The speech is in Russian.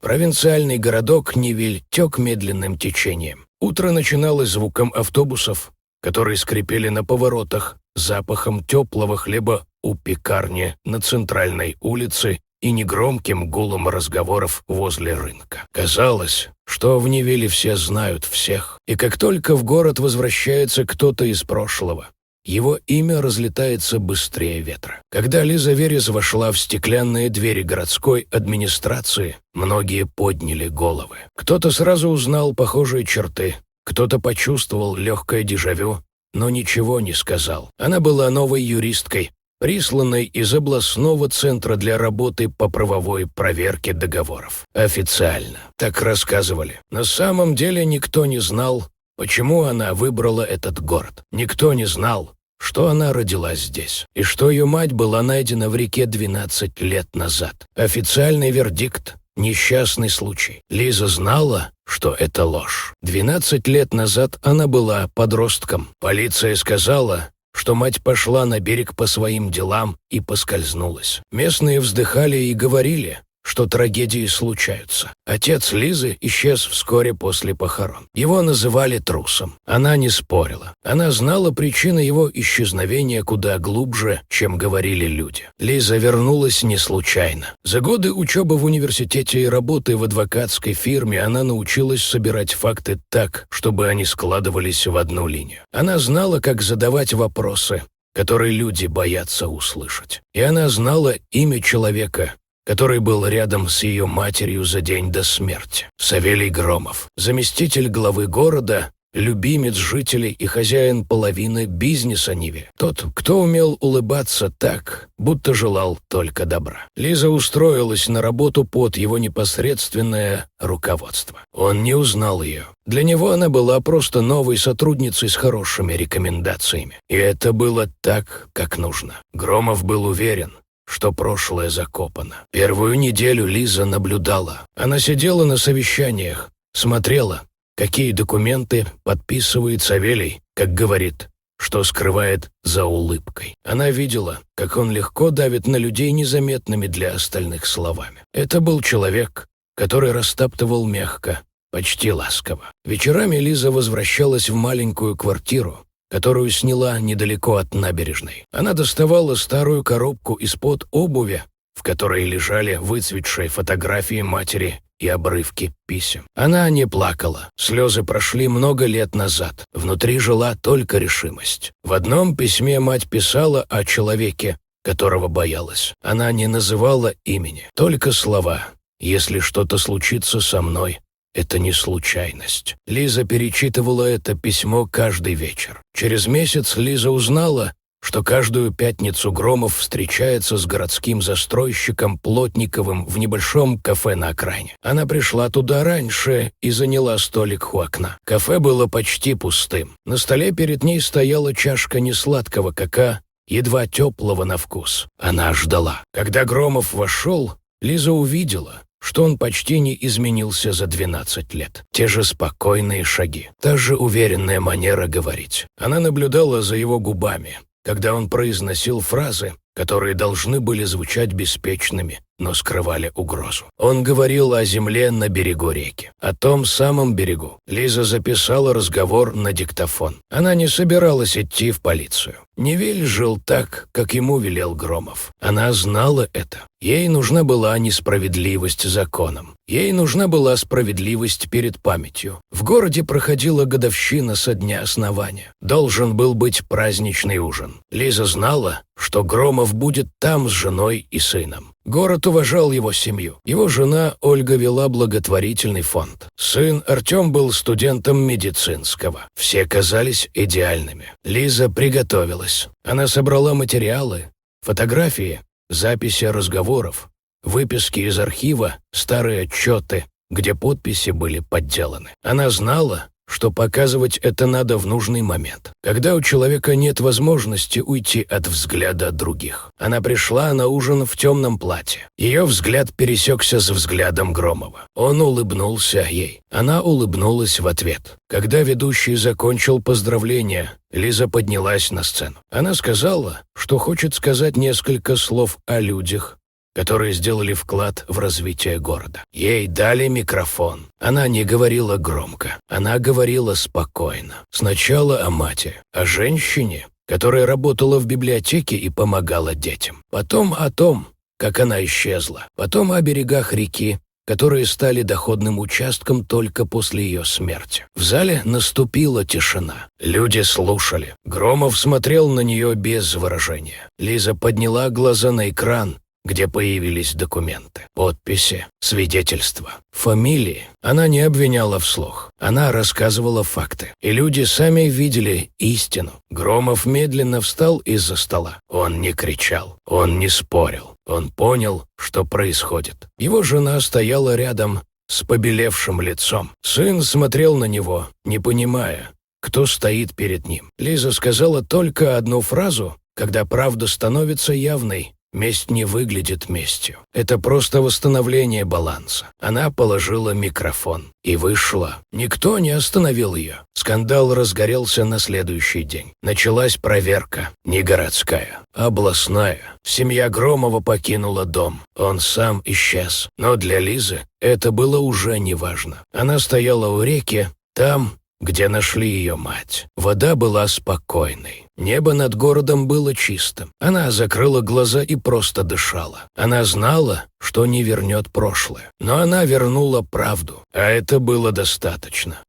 Провинциальный городок Нивиль тек медленным течением. Утро начиналось звуком автобусов, которые скрипели на поворотах, запахом теплого хлеба у пекарни на центральной улице и негромким гулом разговоров возле рынка. Казалось, что в Нивиле все знают всех, и как только в город возвращается кто-то из прошлого, его имя разлетается быстрее ветра. Когда Лиза Верес вошла в стеклянные двери городской администрации, многие подняли головы. Кто-то сразу узнал похожие черты, кто-то почувствовал легкое дежавю, но ничего не сказал. Она была новой юристкой, присланной из областного центра для работы по правовой проверке договоров. Официально. Так рассказывали. На самом деле никто не знал, почему она выбрала этот город. Никто не знал, что она родилась здесь, и что ее мать была найдена в реке 12 лет назад. Официальный вердикт – несчастный случай. Лиза знала, что это ложь. 12 лет назад она была подростком. Полиция сказала, что мать пошла на берег по своим делам и поскользнулась. Местные вздыхали и говорили, что трагедии случаются. Отец Лизы исчез вскоре после похорон. Его называли трусом. Она не спорила. Она знала причины его исчезновения куда глубже, чем говорили люди. Лиза вернулась не случайно. За годы учебы в университете и работы в адвокатской фирме она научилась собирать факты так, чтобы они складывались в одну линию. Она знала, как задавать вопросы, которые люди боятся услышать. И она знала имя человека, который был рядом с ее матерью за день до смерти. Савелий Громов, заместитель главы города, любимец жителей и хозяин половины бизнеса Ниве. Тот, кто умел улыбаться так, будто желал только добра. Лиза устроилась на работу под его непосредственное руководство. Он не узнал ее. Для него она была просто новой сотрудницей с хорошими рекомендациями. И это было так, как нужно. Громов был уверен, что прошлое закопано. Первую неделю Лиза наблюдала. Она сидела на совещаниях, смотрела, какие документы подписывает Савелий, как говорит, что скрывает за улыбкой. Она видела, как он легко давит на людей незаметными для остальных словами. Это был человек, который растаптывал мягко, почти ласково. Вечерами Лиза возвращалась в маленькую квартиру, которую сняла недалеко от набережной. Она доставала старую коробку из-под обуви, в которой лежали выцветшие фотографии матери и обрывки писем. Она не плакала. Слезы прошли много лет назад. Внутри жила только решимость. В одном письме мать писала о человеке, которого боялась. Она не называла имени, только слова. «Если что-то случится со мной, это не случайность». Лиза перечитывала это письмо каждый вечер. Через месяц Лиза узнала, что каждую пятницу Громов встречается с городским застройщиком Плотниковым в небольшом кафе на окраине. Она пришла туда раньше и заняла столик у окна. Кафе было почти пустым. На столе перед ней стояла чашка несладкого какао, едва теплого на вкус. Она ждала. Когда Громов вошел, Лиза увидела, что он почти не изменился за 12 лет. Те же спокойные шаги, та же уверенная манера говорить. Она наблюдала за его губами, когда он произносил фразы, которые должны были звучать беспечными, но скрывали угрозу. Он говорил о земле на берегу реки. О том самом берегу. Лиза записала разговор на диктофон. Она не собиралась идти в полицию. Нивиль жил так, как ему велел Громов. Она знала это. Ей нужна была несправедливость законом. Ей нужна была справедливость перед памятью. В городе проходила годовщина со дня основания. Должен был быть праздничный ужин. Лиза знала, что Громов будет там с женой и сыном. Город уважал его семью. Его жена Ольга вела благотворительный фонд. Сын Артем был студентом медицинского. Все казались идеальными. Лиза приготовилась. Она собрала материалы, фотографии, записи разговоров, выписки из архива, старые отчеты, где подписи были подделаны. Она знала, что показывать это надо в нужный момент, когда у человека нет возможности уйти от взгляда других. Она пришла на ужин в темном платье. Ее взгляд пересекся с взглядом Громова. Он улыбнулся ей. Она улыбнулась в ответ. Когда ведущий закончил поздравления, Лиза поднялась на сцену. Она сказала, что хочет сказать несколько слов о людях, которые сделали вклад в развитие города. Ей дали микрофон. Она не говорила громко, она говорила спокойно. Сначала о матери, о женщине, которая работала в библиотеке и помогала детям. Потом о том, как она исчезла. Потом о берегах реки, которые стали доходным участком только после ее смерти. В зале наступила тишина. Люди слушали. Громов смотрел на нее без выражения. Лиза подняла глаза на экран, где появились документы, подписи, свидетельства, фамилии. Она не обвиняла вслух. Она рассказывала факты. И люди сами видели истину. Громов медленно встал из-за стола. Он не кричал, он не спорил. Он понял, что происходит. Его жена стояла рядом с побелевшим лицом. Сын смотрел на него, не понимая, кто стоит перед ним. Лиза сказала только одну фразу, когда правда становится явной. Месть не выглядит местью. Это просто восстановление баланса. Она положила микрофон и вышла. Никто не остановил ее. Скандал разгорелся на следующий день. Началась проверка. Не городская, а областная. Семья Громова покинула дом. Он сам исчез. Но для Лизы это было уже неважно. Она стояла у реки, там, где нашли ее мать. Вода была спокойной. Небо над городом было чистым. Она закрыла глаза и просто дышала. Она знала, что не вернет прошлое. Но она вернула правду, а это было достаточно.